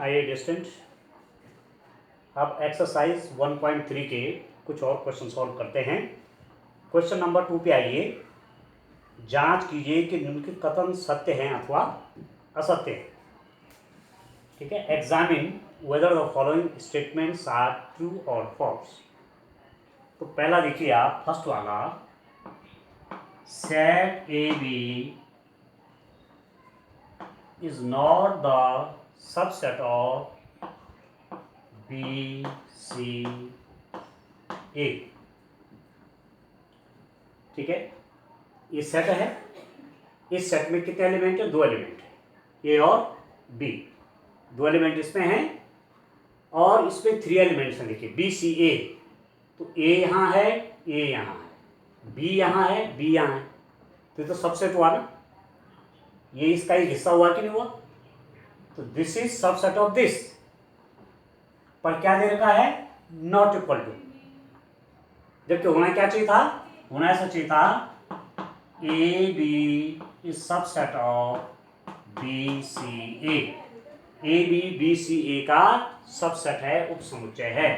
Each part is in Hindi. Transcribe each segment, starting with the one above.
आइए डिस्टेंट, अब एक्सरसाइज 1.3 के कुछ और क्वेश्चन सॉल्व करते हैं। क्वेश्चन नंबर 2 पे आइए। जांच कीजिए कि निम्नलिखित कथन सत्य हैं अथवा असत्य हैं। ठीक है, examine whether the following statements are true और फॉल्स। तो पहला देखिए आप, फर्स्ट वाला, set A B is not the subset of B, C, A। ठीक है, ये सेट है। इस सेट में कितने एलिमेंट है? 2 एलिमेंट है, A और B। 2 एलिमेंट इसमें हैं और इसमें 3 एलिमेंट्स हैं। देखिए B, C, A। तो A यहाँ है, A यहाँ है, B यहाँ है, B यहाँ है। तो ये तो सबसेट हुआ ना, ये इसका एक हिस्सा हुआ कि नहीं हुआ? तो this is subset of this. पर क्या दे रखा है? Not equal to. जबकि होना क्या चाहिए था? होना ऐसा चाहिए था, A B is subset of B C A. A B B C A का सबसेट है, उपसमुच्चय है।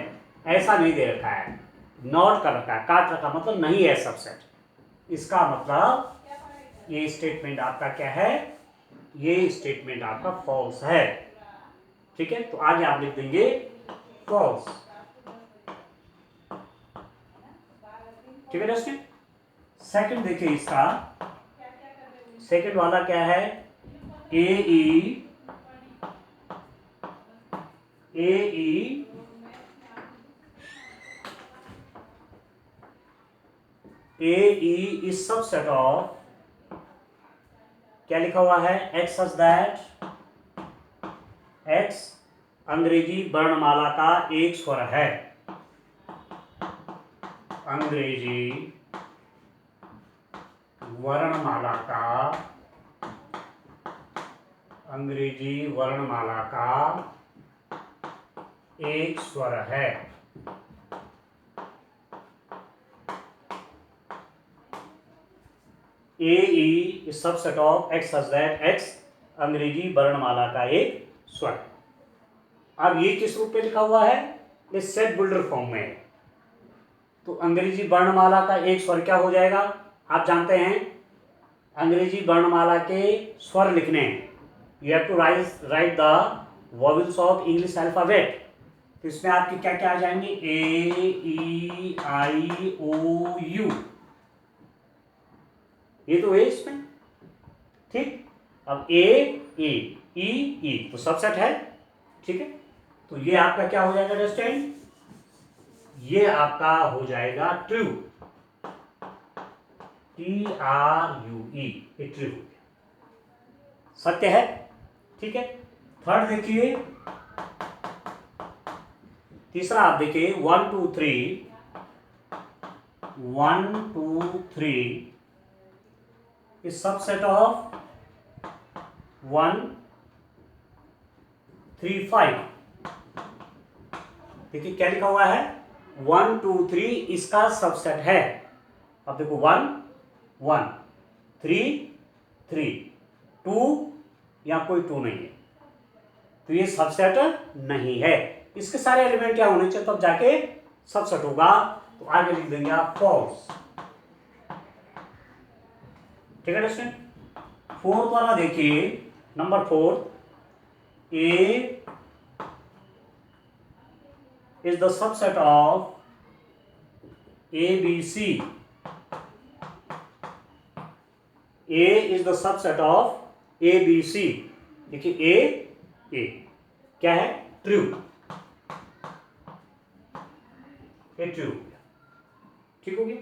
ऐसा नहीं दे रखा है, नॉट कर रखा है, काट रखा, मतलब नहीं है सबसेट। इसका मतलब ये स्टेटमेंट आपका क्या है? ये स्टेटमेंट आपका फॉल्स है। ठीक है, तो आगे आप लिख देंगे फॉल्स। ठीक है दोस्तों। सेकंड देखिए इसका, सेकंड वाला क्या है? A E is subset of, क्या लिखा हुआ है? एक्स सच दैट एक्स अंग्रेजी वर्णमाला का एक स्वर है। अंग्रेजी वर्णमाला का एक स्वर है। A E subset of X such that X अंग्रेजी वर्णमाला का एक स्वर। अब ये किस रूप में लिखा हुआ है? ये सेट बिल्डर फॉर्म में है। तो अंग्रेजी वर्णमाला का एक स्वर क्या हो जाएगा? आप जानते हैं अंग्रेजी वर्णमाला के स्वर लिखने हैं, you have to write the vowels of English alphabet. तो इसमें आपके क्या क्या आ जाएंगे? ए ई आई ओ यू, ये तो है इसमें। ठीक, अब ए ई तो सबसेट है। ठीक है, तो ये आपका क्या हो जाएगा दोस्तों? ये आपका हो जाएगा ट्रू, TRUE, ये ट्रू, सत्य है। ठीक है, थर्ड देखिए, तीसरा आप देखिए 1 2 3 इज सबसेट ऑफ 1 3 5। देखिए क्या लिखा हुआ है? 1 2 3 इसका सबसेट है। अब देखो 1 1 3 3 2 या कोई 2 नहीं है, तो ये सबसेट नहीं है। इसके सारे एलिमेंट क्या होने चाहिए तब जाके सबसेट होगा। तो आगे लिख देंगे आप फॉल्स। ठीक है दोस्तों। फोर्थ वाला देखिए, number 4, A is the subset of ABC। A is the subset of ABC। देखिए A क्या है? ट्रू, ये ट्रू। ठीक हो गया।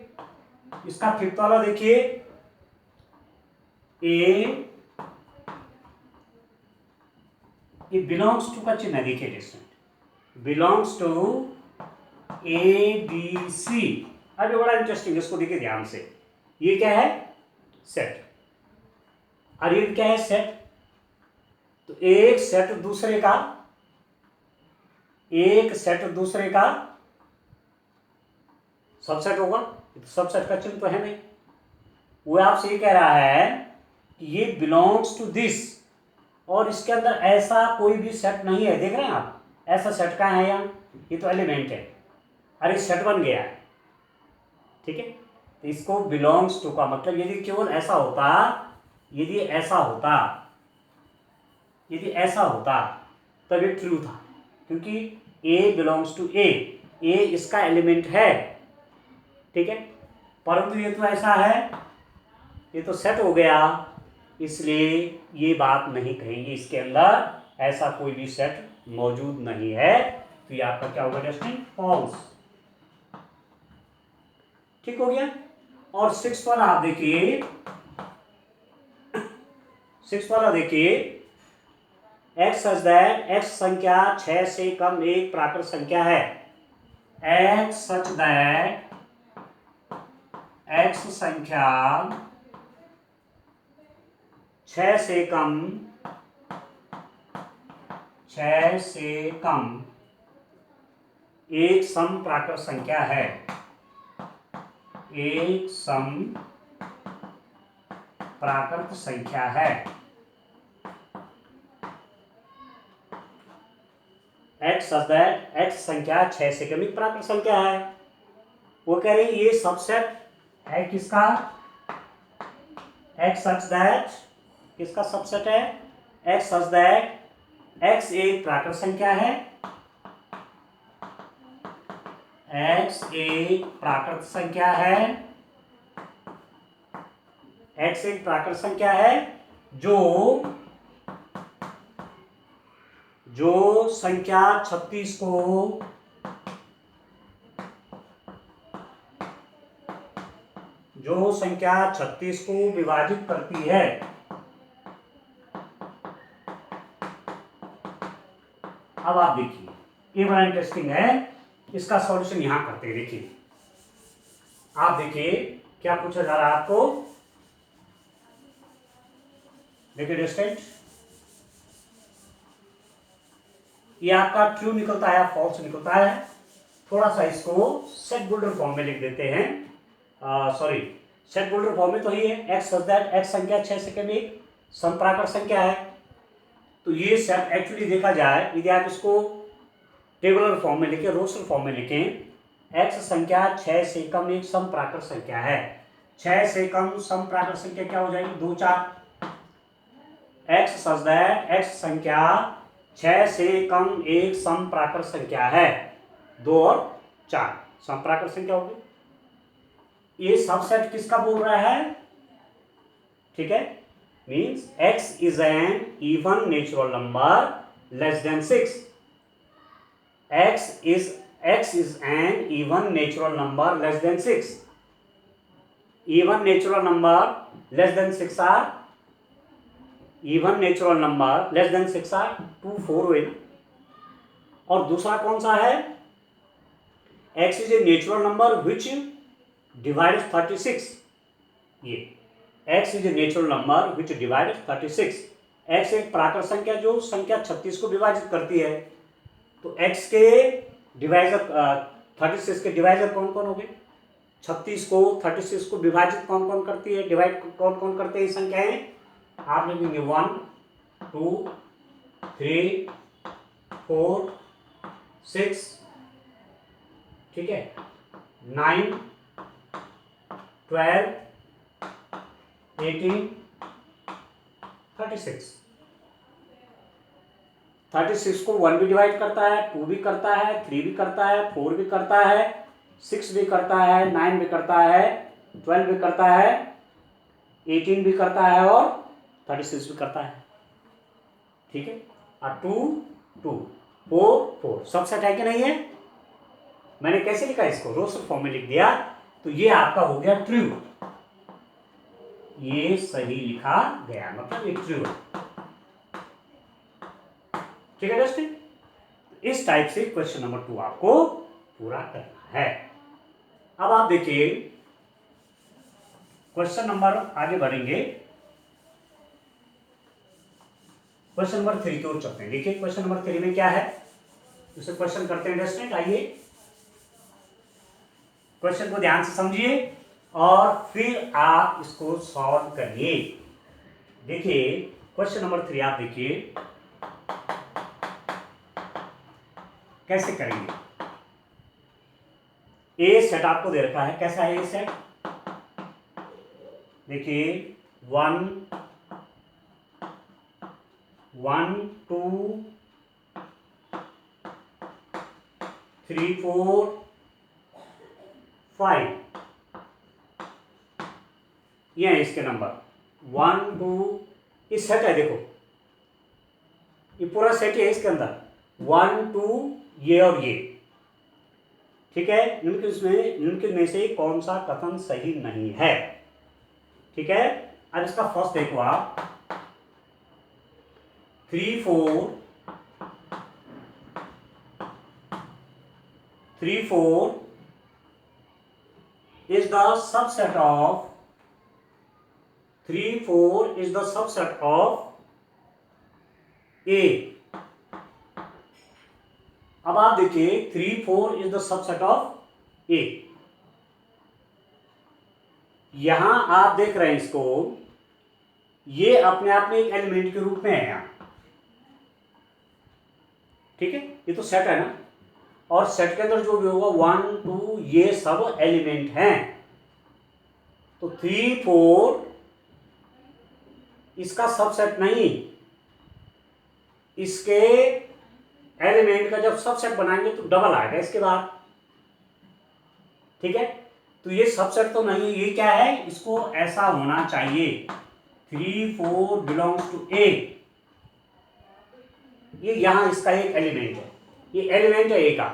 इसका फिफ्थ वाला देखिए, A ये बिलोंग्स टू का चिन्ह है। देखिए डिस्टेंट बिलोंग्स टू ABC। अब ये बड़ा इंटरेस्टिंग, इसको देखिए ध्यान से। ये क्या है? सेट। और ये क्या है? सेट। तो एक सेट दूसरे का सबसेट होगा। तो सबसेट का चिन्ह तो है नहीं। वो आपसे ये कह रहा है कि ये बिलोंग्स टू दिस, और इसके अंदर ऐसा कोई भी सेट नहीं है, देख रहे हैं आप, ऐसा सेट कहाँ है यहाँ, ये तो एलिमेंट है, अरे सेट बन गया है, ठीक है। तो इसको बिलोंग्स टू का मतलब यदि केवल ऐसा होता, यदि ऐसा होता, यदि ऐसा होता तब ये ट्रू था, क्योंकि ए बिलोंग्स टू ए, इसका एलिमेंट है, ठीक है। परंतु ये तो ऐसा है, ये तो सेट हो गया, इसलिए ये बात नहीं कहेंगे, इसके अंदर ऐसा कोई भी सेट मौजूद नहीं है, तो ये आपका क्या होगा डस्टिन, फॉल्स, ठीक हो गया। और 6 वाला आप देखिए, 6 वाला देखिए, x सच दैट x संख्या 6 से कम एक प्राकृत संख्या है, x सच दैट x संख्या 6 से कम, 6 से कम एक सम प्राकृत संख्या है, एक सम प्राकृत संख्या है, x सच दैट x संख्या 6 से कम एक प्राकृत संख्या है। वो कह रही ये सबसेट है किसका, x सच दैट किसका सबसेट है, x सच दैट x एक प्राकृत संख्या है, x एक प्राकृत संख्या है, x एक प्राकृत संख्या है जो संख्या 36 को विभाजित करती है। अब आप देखिए, ये बड़ा इंटरेस्टिंग है, इसका सॉल्यूशन यहां करते हैं। देखिए, आप देखिए क्या पूछा जा रहा है आपको, देखिए स्टूडेंट, ये आपका ट्रू निकलता है, फॉल्स निकलता है। थोड़ा सा इसको सेट बुल्डर फॉर्म में लिख देते हैं, सॉरी सेट बुल्डर फॉर्म में तो ही है, x सच दैट x संख्या 6 से कम एक समप्राकृत संख्या है। तो ये सेट एक्चुअली देखा जाए, यदि आप इसको टेबुलर फॉर्म में लिखें, रोस्टर फॉर्म में लिखें, x संख्या 6 से कम एक समप्राकृत संख्या है, 6 से कम समप्राकृत संख्या क्या हो जाएगी, 2 4, x सच दैट x संख्या 6 से कम एक समप्राकृत संख्या है, 2 और 4 समप्राकृत संख्या होगी। ये सबसेट किसका बोल रहा है, ठीक है, means x is an even natural number less than 6, x is an even natural number less than 6, even natural number less than 6 are, even natural number less than 6 are 2 4 हुए। और दूसरा कौन सा है, x is a natural number which divides 36, ये x is a natural number which divides 36, x एक प्राकृत संख्या जो संख्या 36 को विभाजित करती है। तो x के डिवाइजर 36 के डिवाइजर कौन कौन हो गए, 36 को 36 को विभाजित कौन कौन करती है, डिवाइड कौन कौन करते हैं ये संख्याएं, आप लिखेंगे 1 2 3 4 6, ठीक है, 9 12 18 36, 36 को 1 भी डिवाइड करता है, 2 भी करता है, 3 भी करता है, 4 भी करता है, 6 भी करता है, 9 भी करता है, 12 भी करता है, 18 भी करता है और 36 भी करता है, ठीक है। और 2 2 4 4 सबसेट है कि नहीं है, मैंने कैसे लिखा इसको, रोस्टर फॉर्म में लिख दिया, तो ये आपका हो गया ट्रू, ये सही लिखा गया, मतलब ये ट्रू, ठीक है दोस्तों। इस टाइप से क्वेश्चन नंबर 2 आपको पूरा करना है। अब आप देखिए क्वेश्चन नंबर, आगे बढ़ेंगे क्वेश्चन नंबर 3 की ओर चलते हैं। देखिए क्वेश्चन नंबर 3 में क्या है, उसे क्वेश्चन करते हैं स्टूडेंट। आइए क्वेश्चन को ध्यान से समझिए और फिर आप इसको सॉल्व करिए। देखिए क्वेश्चन नंबर 3 आप देखिए कैसे करेंगे। ए सेट आपको दे रखा है, कैसा है ए सेट? देखिए 1 1 2 3 4 5, ये है इसके नंबर 1 2, इस सेट है, देखो ये पूरा सेट है इसके अंदर 1 2 ये और ये, ठीक है। इनके में से कौन सा कथन सही नहीं है, ठीक है। अब इसका फर्स्ट देखो आप 3 4 3 4 is the subset of 3 4 is the subset of A। अब आप देखिए 3 4 is the subset of A। यहां आप देख रहे हैं इसको, ये अपने आप में एक एलिमेंट के रूप में है यहां, ठीक है। ये तो सेट है ना, और सेट के अंदर जो भी होगा 1 2 ये सब एलिमेंट हैं। तो 3 4 इसका सबसेट नहीं, इसके एलिमेंट का जब सबसेट बनाएंगे तो डबल आएगा इसके बाद, ठीक है। तो ये सबसेट तो नहीं, ये क्या है, इसको ऐसा होना चाहिए 3 4 बिलोंग्स टू ए। ये यहां इसका एक एलिमेंट है, ये एलिमेंट है ए का,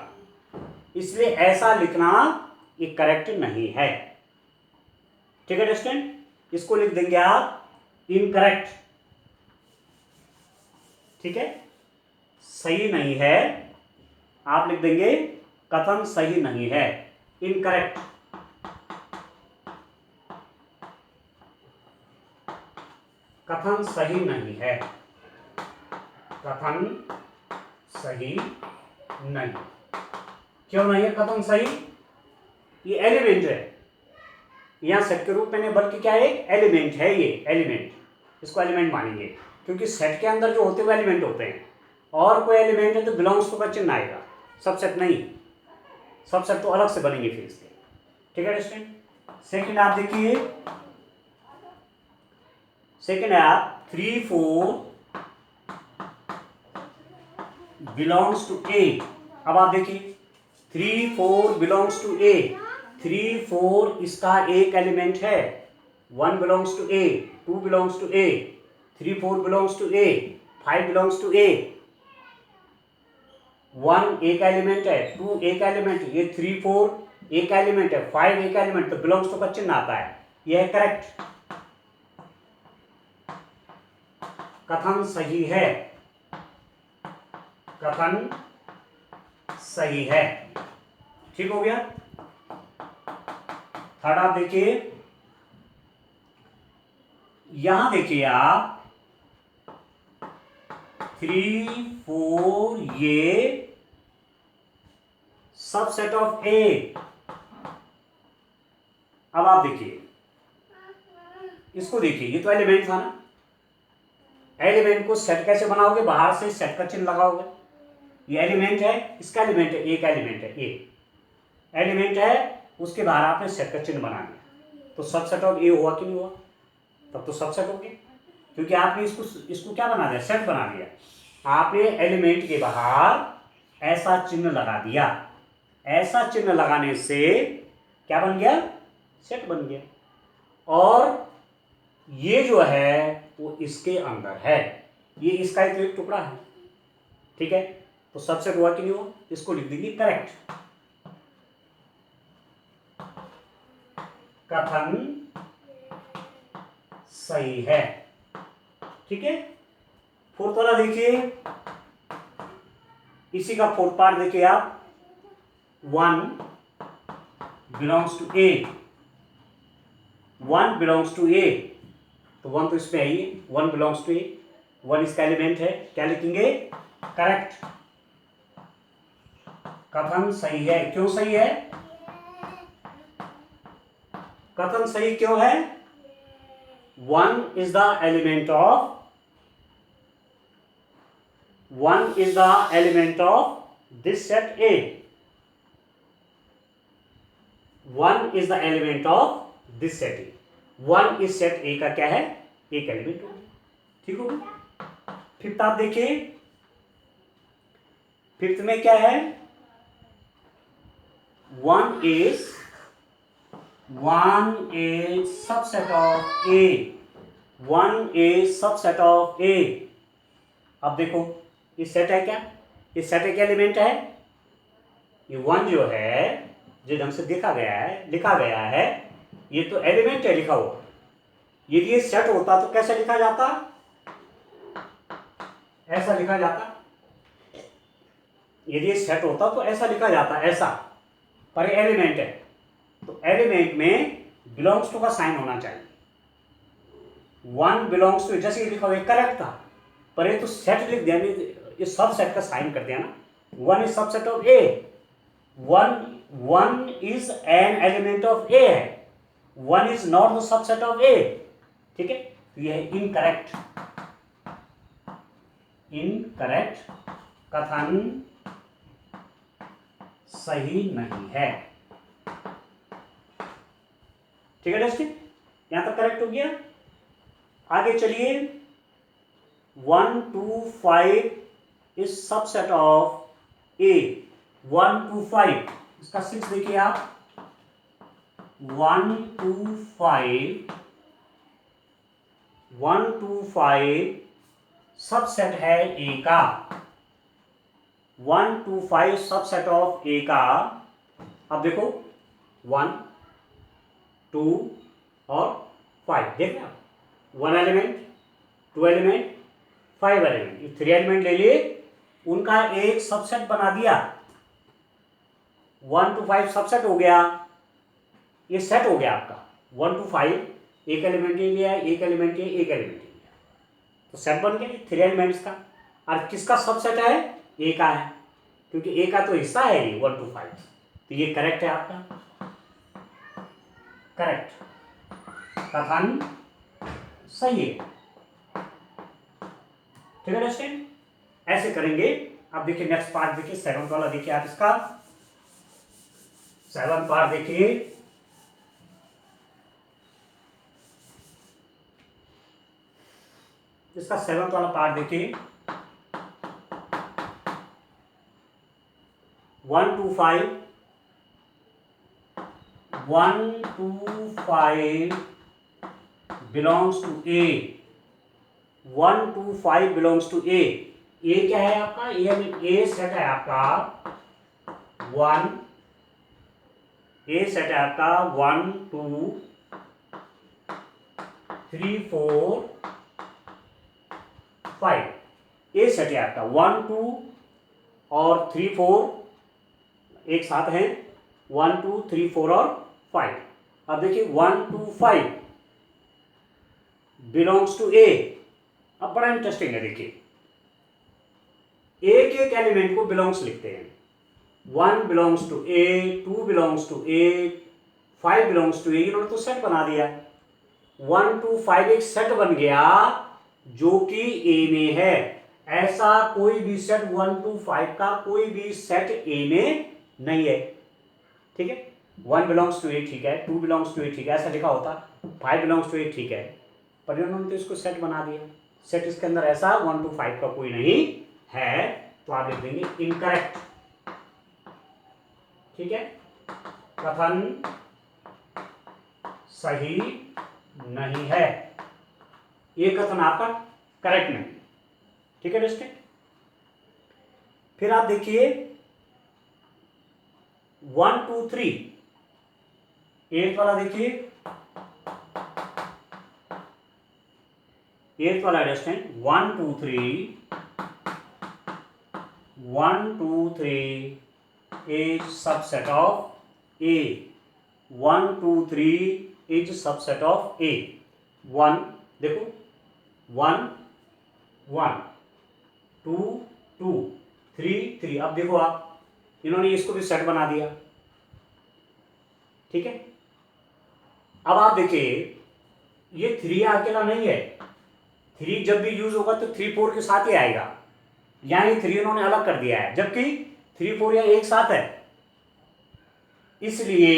इसलिए ऐसा लिखना ये करेक्ट नहीं है, ठीक है स्टूडेंट। इसको लिख देंगे आप इनकरेक्ट, ठीक है, सही नहीं है, आप लिख देंगे कथन सही नहीं है, इनकरेक्ट। कथन सही नहीं है, कथन सही नहीं, क्यों नहीं है कथन सही? ये एलिमेंट है, यहां सेट के रूप में नहीं बल्कि क्या है, एक एलिमेंट है, ये एलिमेंट, इसको एलिमेंट मानेंगे क्योंकि सेट के अंदर जो होते हुए एलिमेंट होते हैं, और कोई एलिमेंट है तो बिलोंग्स टू का चिन्ह आएगा, सबसेट नहीं, सबसेट तो अलग से बनेंगे फिर इसके, ठीक है स्टूडेंट। सेकंड आप देखिए, सेकंड है आप 3 4 बिलोंग्स टू ए। अब आप देखिए 3 4 बिलोंग्स टू ए, 3 4 इसका एक एलिमेंट है, 1 belongs to A, 2 belongs to A, 3 4 belongs to A, 5 belongs to A. 1 एक एलिमेंट है, 2 एक एलिमेंट है, ये 3 4 एक एलिमेंट है, 5 एक एलिमेंट, तो बिलोंग्स टू का चिन्ह आता है, यह है करेक्ट, कथन सही है, कथन सही है, ठीक हो गया। थर्ड आप देखिए, यहां देखिए आप 3 4 ये सबसेट ऑफ ए। अब आप देखिए इसको, देखिए ये तो एलिमेंट था ना, एलिमेंट को सेट कैसे बनाओगे, बाहर से सेट का चिन्ह लगाओगे, ये एलिमेंट है, इसका एलिमेंट है, एक एलिमेंट है, ए एलिमेंट है, उसके बाहर आपने सेट का चिन्ह बना दिया, तो सबसेट ऑफ ए हुआ कि नहीं हुआ? तब तो सबसेट हो गया, क्योंकि आपने इसको क्या बना दिया, सेट बना दिया, आपने एलिमेंट के बाहर ऐसा चिन्ह लगा दिया, ऐसा चिन्ह लगाने से क्या बन गया, सेट बन गया, और ये जो है वो इसके अंदर है, ये इसका ही तो एक टुकड़ा है, ठीक है। तो सबसेट हुआ कि नहीं हुआ, इसको लिख देंगे करेक्ट, कथन सही है, ठीक है। फोर्थ वाला देखिए, इसी का फोर्थ पार्ट देखिए आप, 1 belongs to A, 1 belongs to A, तो 1 तो इसमें है ही, 1 बिलोंग्स टू ए, 1 इसका एलिमेंट है, क्या लिखेंगे, करेक्ट, कथन सही है। क्यों सही है, कथन सही क्यों है? 1 is the element of 1 is the element of this set A. 1 is the element of this set A. 1 इस सेट A का क्या है, एक एलिमेंट हो गया, ठीक हो गया। फिफ्थ आप देखिए, फिफ्थ में क्या है, 1 is subset of A. 1 is subset of A. अब देखो ये सेट है क्या, ये सेट एक एलिमेंट है, ये 1 जो है जो ढंग से लिखा गया है ये तो एलिमेंट है लिखा हुआ। यदि ये सेट होता तो कैसे लिखा जाता, ऐसा लिखा जाता। यदि ये सेट होता तो ऐसा लिखा जाता, ऐसा, पर एलिमेंट है तो एलिमेंट में बिलोंग्स टू का साइन होना चाहिए। 1 बिलोंग्स टू, जैसे ये लिखा हुआ करेक्ट था, पर ये तो सेट लिख दिया, ये सब सेट का साइन कर दिया ना। 1 is subset of A, 1 is an element of A है, 1 is not the subset of A, ठीक है। तो यह है इनकरेक्ट, इनकरेक्ट कथन सही नहीं है, ठीक है दोस्तों, यहां तक करेक्ट हो गया। आगे चलिए, 1 2 5 इज सबसेट ऑफ ए, 1 2 5, इसका 6 देखिए आप, 1 2 5, 1 2 5 सबसेट है ए का, 1 2 5 सबसेट ऑफ ए का। अब देखो 1 2 और 5, देख रहे आप, 1 एलिमेंट, 2 एलिमेंट, 5 एलिमेंट, ये 3 एलिमेंट ले लिए, उनका एक सबसेट बना दिया, 1 2 5 सबसेट हो गया, ये सेट हो गया आपका। 1 2 5 एक एलिमेंट ले लिया, एक एलिमेंट ले, एक एलिमेंट ले लिया, तो सेट बन गया 3 एलिमेंट्स का। और किसका सबसेट है, ए का है, क्योंकि ए का तो हिस्सा है ये 1 2 5, तो ये करेक्ट है आपका, करेक्ट कथन सही है, ठीक है दोस्तों। ऐसे करेंगे। अब देखिए नेक्स्ट पार्ट देखिए, 7th वाला देखिए आप, इसका 7th पार्ट देखिए, इसका 7th वाला पार्ट देखिए, 1 2 5, 1 2 5 belongs to A, 1 2 5 belongs to A. A क्या है आपका, ए सेट है आपका 1, ए सेट है आपका 1 2 3 4 5, ए सेट है आपका 1 2 और 3 4 एक साथ हैं, 1 2 3 4 और 5। अब देखिए 1 2 5 बिलोंग्स टू ए। अब बड़ा इंटरेस्टिंग है, देखिए एक एक एलिमेंट को बिलोंग्स लिखते हैं, 1 belongs to A, 2 belongs to A, 5 belongs to A, इन्होंने तो सेट बना दिया। 1 2 5 एक सेट बन गया जो कि ए में है। ऐसा कोई भी सेट 1 2 5 का कोई भी सेट ए में नहीं है, ठीक है। 1 बिलोंग्स टू ए ठीक है, 2 बिलोंग्स टू ए ठीक है, ऐसा लिखा होता, 5 बिलोंग्स टू ए ठीक है, पर इन्होंने तो इसको सेट बना दिया। सेट इसके अंदर ऐसा 1 2 5 का कोई नहीं है, तो आप लिख देंगे इनकरेक्ट, ठीक है, कथन सही नहीं है, ये कथन आपका करेक्ट नहीं, ठीक है दोस्तों। फिर आप देखिए 1 2 3, 8 वाला देखिए, 8 वाला understand, 1 2 3, 1 2 3 is subset of A, 1 2 3 is subset of A। 1 देखो 1 1 2 2 3 3, अब देखो आप, इन्होंने इसको भी सेट बना दिया, ठीक है। अब आप देखिए ये 3 अकेला नहीं है, 3 जब भी यूज होगा तो 3 4 के साथ ही आएगा, यहाँ ये 3 उन्होंने अलग कर दिया है, जबकि 3 4 यहाँ एक साथ है, इसलिए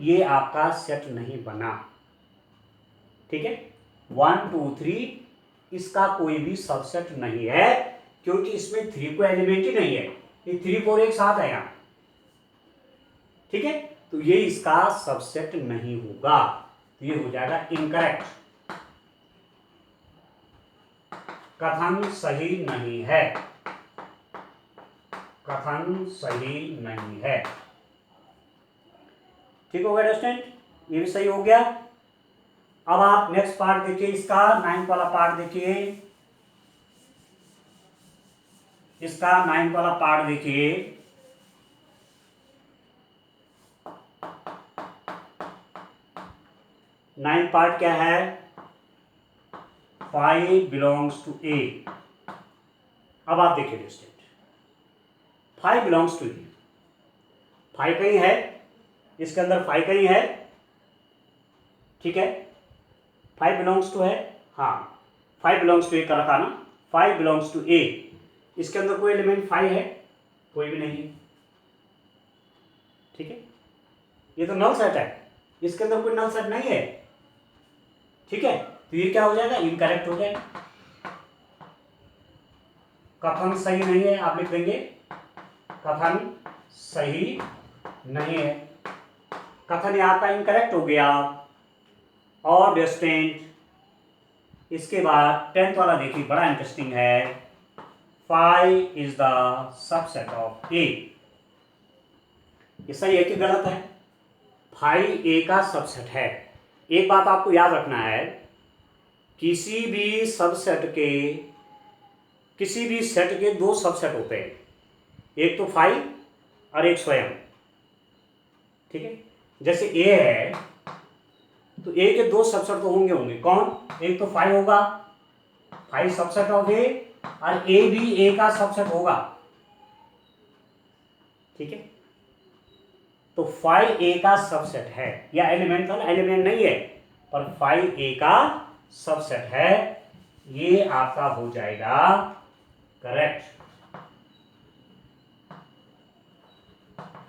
ये आपका सेट नहीं बना। ठीक है, 1 2 3 इसका कोई भी सबसेट नहीं है, क्योंकि इसमें 3 को एलिमेंट ही नहीं है, ये 3 4 एक साथ है यहाँ। ठीक है, तो ये इसका सबसेट नहीं होगा, तो ये हो जाएगा इनकरेक्ट, कथन सही नहीं है, कथन सही नहीं है। ठीक हो गया स्टूडेंट, ये भी सही हो गया। अब आप नेक्स्ट पार्ट देखिए, इसका 9th वाला पार्ट देखिए, इसका 9th वाला पार्ट देखिए। नाइन्थ पार्ट क्या है, 5 बिलोंग्स टू ए। अब आप देखिए स्टूडेंट, 5 बिलोंग्स टू ए, 5 कहीं है, इसके अंदर 5 कहीं है। ठीक है, 5 बिलोंग्स टू है, हाँ 5 बिलोंग्स टू ए कर रखा ना, 5 बिलोंग्स टू ए, इसके अंदर कोई एलिमेंट 5 है, कोई भी नहीं। ठीक है, ये तो नल सेट है, इसके अंदर कोई नल सेट नहीं है। ठीक है, तो ये क्या हो जाएगा, इनकरेक्ट हो जाएगा, कथन सही नहीं है, आप लिख देंगे कथन सही नहीं है, कथन ये आपका इनकरेक्ट हो गया। और स्टूडेंट इसके बाद 10th वाला देखिए, बड़ा इंटरेस्टिंग है, 5 इज द सबसेट ऑफ ए। ये सही है कि गलत है, 5 ए का सबसेट है। एक बात आपको याद रखना है, किसी भी सबसेट के, किसी भी सेट के 2 सबसेट होते हैं, एक तो 5 और एक स्वयं। ठीक है, जैसे ए है तो ए के 2 सबसेट तो होंगे कौन, एक तो 5 होगा, 5 सबसेट ऑफ ए, और ए भी ए का सबसेट होगा। ठीक है, तो 5 ए का सबसेट है, या एलिमेंटल एलिमेंट नहीं है, पर 5 ए का सबसेट है, ये आपका हो जाएगा करेक्ट,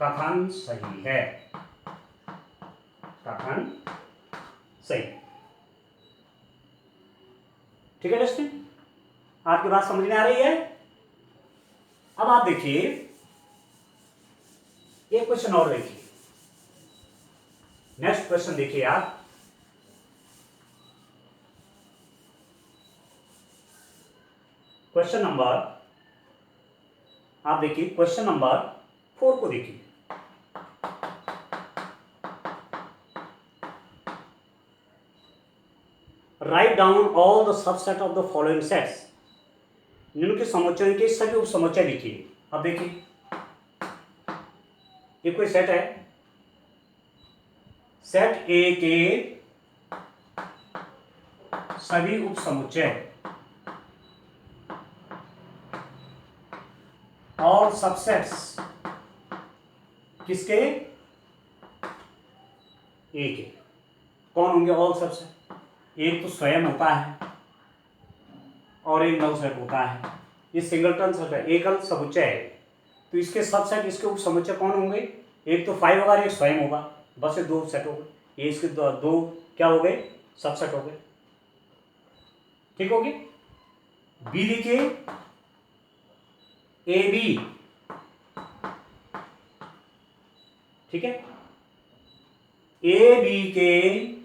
कथन सही है, कथन सही। ठीक है दोस्तों, आपकी बात समझ में आ रही है। अब आप देखिए एक क्वेश्चन और देखिए, नेक्स्ट क्वेश्चन देखिए आप, क्वेश्चन नंबर, आप देखिए क्वेश्चन नंबर 4 को देखिए। Write down all the subset of the following sets, निम्नलिखित समुच्चयों के सभी उप समुच्चय लिखिए। अब देखिए ये कोई सेट है, सेट ए के सभी उप समुच्चय और सबसेट्स किसके, ए के, कौन होंगे ऑल सबसेट, एक तो स्वयं होता है और एक नल सेट होता है, ये सिंगलटन सेट है, एकल समुच्चय है, तो इसके सबसेट, इसके उप समुच्चय कौन होंगे, एक तो 5 होगा, एक स्वयं होगा, बस ये 2 सेट हो गए, ये इसके दो क्या हो गए, सबसेट हो गए। ठीक हो गया। बी देखिए, ए बी, ठीक है, ए बी के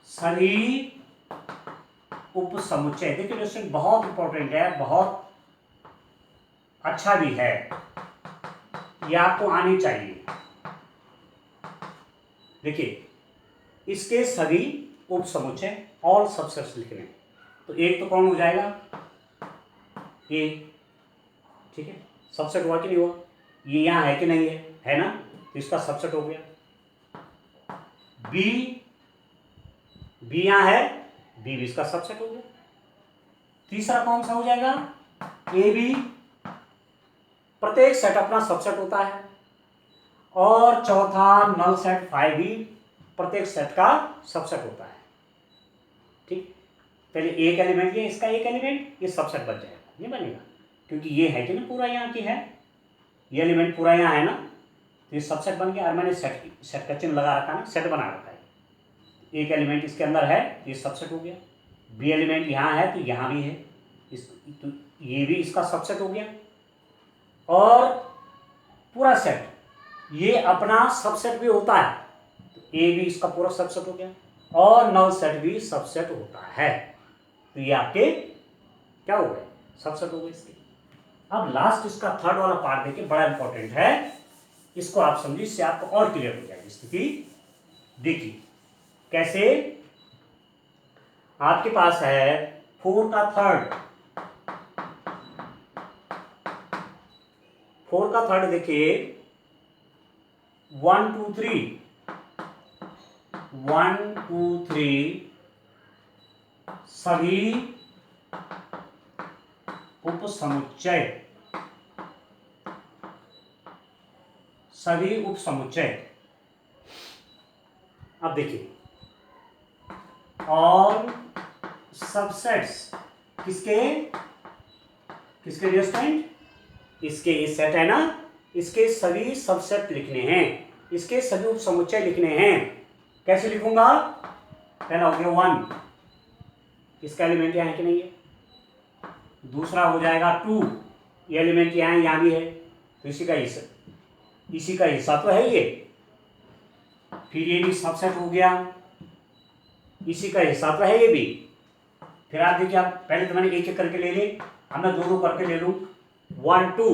सभी उप समुच्चय, देखिए दोस्तों बहुत इंपॉर्टेंट है, बहुत अच्छा भी है, ये आपको आनी चाहिए। देखिए इसके सभी उप समुच्चय ऑल सबसेट्स लिखने, तो एक तो कौन हो जाएगा, ए। ठीक है, सबसेट हुआ कि नहीं हुआ, ये यहां है कि नहीं है ना, तो इसका सबसेट हो गया। बी, बी यहां है, बी भी इसका सबसेट हो गया। तीसरा कौन सा हो जाएगा, ए बी, प्रत्येक सेट अपना सबसेट होता है, और चौथा नल सेट 5 भी प्रत्येक सेट का सबसेट होता है। ठीक, पहले एक एलिमेंट लिया, इसका एक एलिमेंट, ये सबसेट बन जाएगा, नहीं बनेगा क्योंकि ये है कि ना पूरा यहाँ की है, ये एलिमेंट पूरा यहाँ है ना, तो ये सबसेट बन गया। और मैंने सेट का चिन्ह लगा रखा है ना, सेट बना रखा है। एक एलिमेंट इसके अंदर है, ये सबसेट हो गया। बी एलिमेंट यहाँ है तो यहाँ भी है, तो ये भी इसका सबसेट हो गया। और पूरा सेट ये अपना सबसेट भी होता है, तो ए भी इसका पूरा सबसेट हो गया। और नल सेट भी सबसेट होता है, तो ये आपके क्या हो गए, सबसेट हो गए इसके। अब लास्ट इसका थर्ड वाला पार्ट देखिए, बड़ा इंपॉर्टेंट है, इसको आप समझिए, इससे आपको और क्लियर हो जाएगी स्थिति। देखिए कैसे, आपके पास है 4 का थर्ड, 4 का थर्ड देखिए 1 2 3, 1 2 3 सभी उपसमुच्चय, सभी उपसमुच्चय। अब देखिए, और सबसेट्स किसके, किसके लिए स्टूडेंट, इसके इस सेट है ना, इसके सभी सबसेट लिखने हैं, इसके सभी उपसमुच्चय लिखने हैं। कैसे लिखूंगा, पहला हो गया 1, इसका एलिमेंट यहाँ है कि नहीं है। दूसरा हो जाएगा 2, ये एलिमेंट यहाँ भी है, तो इसी का हिस्सा तो है ये। फिर ये भी सबसेट हो गया, इसी का हिस्सा तो है ये भी। फिर आप देखिए, आप पहले तो मैंने एक एक करके ले ली, अब मैं दो करके ले लूं। 1 2,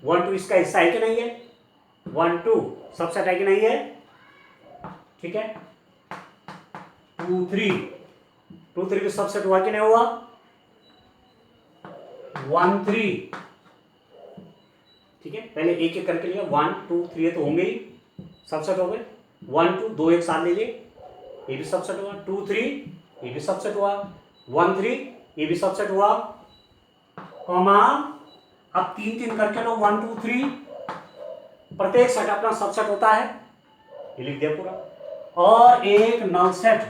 1 2 इसका हिस्सा है कि नहीं है, 1 2 सबसेट है कि नहीं है, ठीक है। 2 3, 2 3 भी सबसेट हुआ कि नहीं हुआ। 1 3, ठीक है, पहले एक एक करके लिया, 1 2 3 तो होंगे ही, सबसेट हो गए। 1 2 दो एक साथ ले लिए, ये भी सबसेट हुआ। 2 3 ये भी सबसेट हुआ। 1 3 ये भी सबसेट हुआ, कॉमा अब 3 3 करके लो, 1 2 3, प्रत्येक सेट अपना सबसेट होता है, ये लिख दिया पूरा। और एक नल सेट,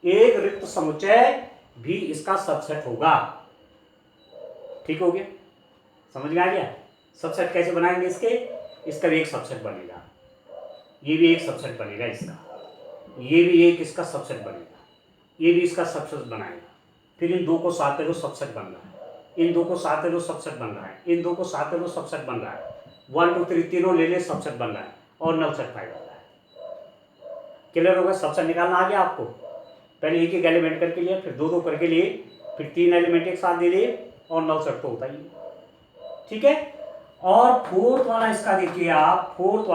एक रिक्त समुच्चय भी इसका सबसेट होगा। ठीक हो गया, समझ में आ गया। सबसेट कैसे बनाएंगे इसके, इसका भी एक सबसेट बनेगा, ये भी एक सबसेट बनेगा इसका, ये भी एक इसका सबसेट बनेगा, ये भी इसका सबसेट बनाएगा। फिर इन दो को साथ करो, सबसेट बन रहा है। इन दो को साथ करो, सबसेट बन रहा है। इन दो को साथ करो, सबसेट बन रहा है। 1 2 3 तीनों ले ले, सबसेट बन रहा है, और नल सेट फाइव हो रहा है। क्लियर होगा, सबसेट निकालना आ गया आपको। पहले एक एक एलिमेंट करके लिया, फिर दो दो करके लिए, फिर 3 एलिमेंट एक साथ ले लिए, और नल सेट तो होता ही है, ठीक है। और फोर्थ वाला इसका देखिए आप, फोर्थ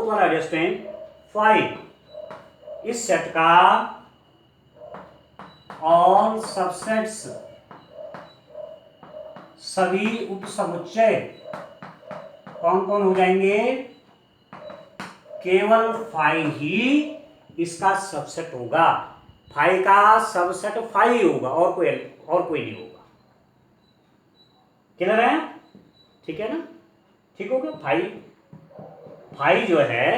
वाला रेस्टेंट 5, इस सेट का ऑल सबसेट्स, सभी उपसमुच्चय कौन कौन हो जाएंगे, केवल 5 ही इसका सबसेट होगा। 5 का सबसेट 5 ही होगा, और कोई नहीं होगा। क्लियर है, ठीक है ना, ठीक होगा। 5 जो है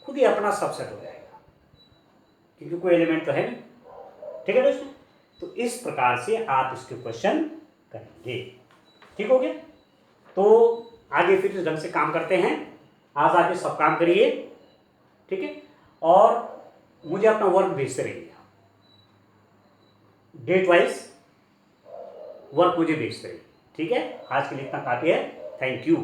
खुद ही अपना सबसेट हो जाएगा, क्योंकि कोई एलिमेंट तो है नहीं, ठीक है दोस्तों। तो इस प्रकार से आप इसके क्वेश्चन करेंगे, ठीक हो गया। तो आगे फिर इस ढंग से काम करते हैं, आज आके सब काम करिए, ठीक है। और मुझे अपना वर्क भेजते रहिए, डेट वाइज वर्क मुझे भेजते रहिए, ठीक है। आज के लिए इतना काफी है, थैंक यू।